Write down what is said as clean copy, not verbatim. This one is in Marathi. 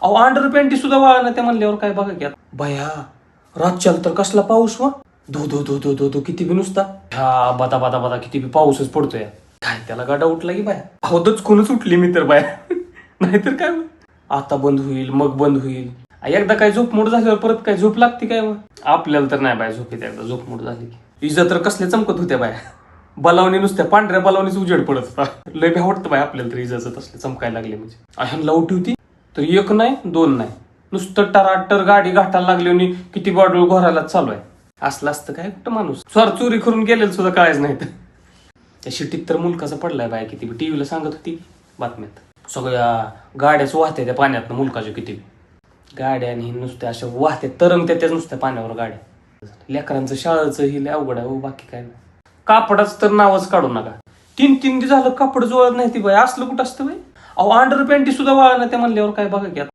अहो अंडर पॅन्टी सुद्धा वाळा ना त्या म्हणल्यावर काय बघा की आता. बया रातच्याला तर कसला पाऊस वा. धो धो धो धो धो धो किती बी नुसता हा बता बता बता किती बी पाऊसच पडतोय. काय त्याला गाडा उठला की बाया. अहो दचकूनच उठली मी तर बाया. नाहीतर काय आता बंद होईल मग बंद होईल. एकदा काय झोपमोड झाल्यावर परत काय झोप लागते काय मग. आपल्याला तर नाही बाय झोप येते एकदा झोपमोड झाली की. इजा तर कसले चमकत होत्या बाया. बलावणी नुसत्या पांढऱ्या बलावणीच उजेड पडत होता. लय भ्या वाटतं बाय आपल्याला तर इजाचं तसले चमकायला लागले म्हणजे. ह्यांना उठी होती तर एक नाही दोन नाही नुसतं टराटर गाडी घाटायला लागली आणि किती बॉटल घोरायला चालू आहे. असलं असतं काय कुठं माणूस स्वार चोरी करून गेलेलं सुद्धा कळायच नाही. त्या शिटीत तर मुलकाचा पडलाय बाय किती टीव्हीला सांगत होती बातम्यात. सगळ्या गाड्याच वाहत्या त्या पाण्यातनं मुलकाच्या किती गाड्या आणि नुसत्या अशा वाहत्या तरंगत्या त्याच नुसत्या पाण्यावर गाड्या. लेकरांचं शाळेचं ही अवघड आहे बाकी काय नाही. कापडाच तर नावच काढू नका. 3 दिवस झालं कापड जोळत नाही ती बाय. असलं कुठं असतं बाई. अहो अंडर पॅन्टी सुद्धा वाळा ना त्या म्हणल्यावर काय बघा की आता.